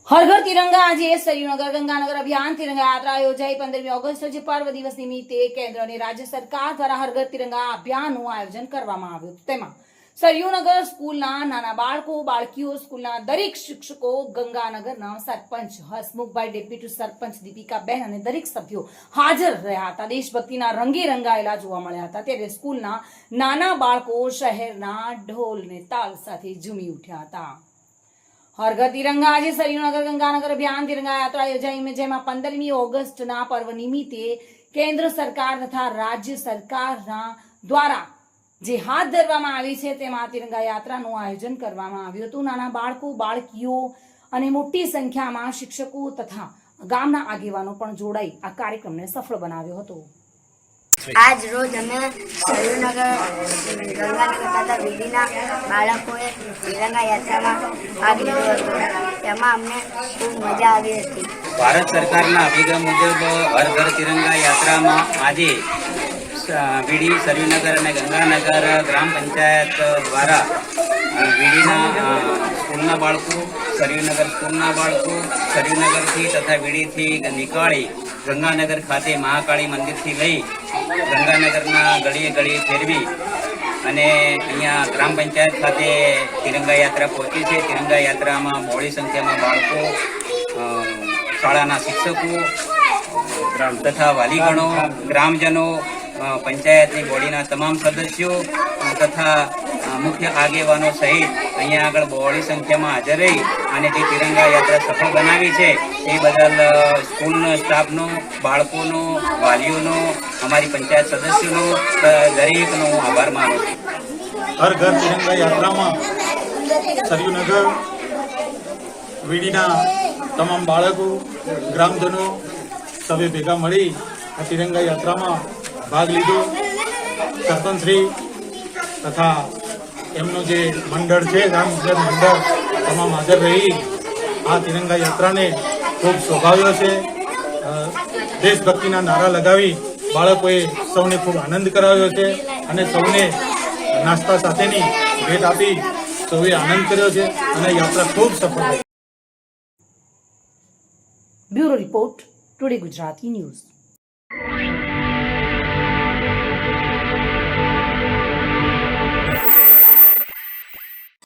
हर घर तिरंगा आज सरयूनगर गंगानगर अभियान तिरंगा यात्रा योजाई 15મી ઓગસ્ટ જે પર્વ દિવસ નિમિત્તે કેન્દ્ર અને રાજ્ય સરકાર દ્વારા હર ઘર તિરંગા અભિયાનનું આયોજન કરવામાં આવ્યું હતું। તેમાં સરયુનગર સ્કૂલના નાના બાળકો બાળકીઓ સ્કૂલના દરેક શિક્ષકો ગંગાનગરના સરપંચ હસમુખભાઈ ડેપ્યુટી સરપંચ દીપિકાબેન અને દરેક સભ્યો હાજર રહ્યા હતા। દેશભક્તિના રંગે રંગાયેલા જોવા મળ્યા હતા। ત્યારે સ્કૂલના નાના બાળકો શહેરના ઢોલ ને તાલ સાથે ઝૂમી ઉઠ્યા હતા। हर घर तिरंगा आज सरयूनगर गंगानगर अभियान तिरंगा यात्रा योजाई में जेमा 15મી ઓગસ્ટના पर्व निमित्ते केंद्र सरकार तथा राज्य सरकार द्वारा जे हाथ धरवामां आवी छे तेमां तिरंगा यात्रानुं आयोजन करवामां आव्युं हतुं। नाना बाळको बाळकीओ अने मोटी संख्यामां शिक्षको तथा गामना आगेवानो पण जोडाई आ कार्यक्रमने सफल बनाव्यो हतो। आज रोज हमें सरयूनगर गंगानगर तथा वीडीना बाळकोए तिरंगा यात्रा में भाग लीधो हतो। तेमां अमने खूब मजा आवी हती। भारत सरकारना अभिगम मुजब हर घर तिरंगा यात्रा में आज वीडी सरयूनगर और गंगानगर ग्राम पंचायत द्वारा वीडीना स्कूलना बाळको सरयूनगर स्कूलना बाळको सरयूनगर थी तथा वीडी थी निकाळी गंगानगर खाते महाकाली मंदिर थी लई गंगानगरना गळीए गळीए फेरवी अने अहींया ग्राम पंचायत खाते तिरंगा यात्रा पहोंची छे। तिरंगा यात्रा में बहोળી संख्यामां बाळको शाळाना शिक्षको तथा वालीगणो ग्रामजनों पंचायतनी बोडीना तमाम सदस्यों तथा मुख्य आगेवानो सहित अहींया आगळ बहोળી संख्यामां हाजर रही अने जे तिरंगा यात्रा सफल बनावी छे ए बदल स्कूलनो स्टाफनो बाळकोनो वालीओनो अमारी पंचायत सदस्योनो दरेकनो हुं आभार मानु छुं। हर घर तिरंगा यात्रा में सरयूनगर वीडीना तमाम बाळको ग्रामजनों सभे भेगा मळी आ तिरंगा यात्रा में भाग लीधो। सरपंचश्री तथा एमनो जे मंडळ छे ग्रामजन मंडळ तमाम हाजर रही आ तिरंगा यात्रा ने खूब शोभाव्यो छे। देशभक्तिना नारा लगावी बाळकोए सौने खूब आनंद कराव्यो छे अने सौने नास्ता साथेनी भेट आपी सौए आनंद कर्यो छे अने यात्रा खूब सफल रही। Bureau report today Gujarati news.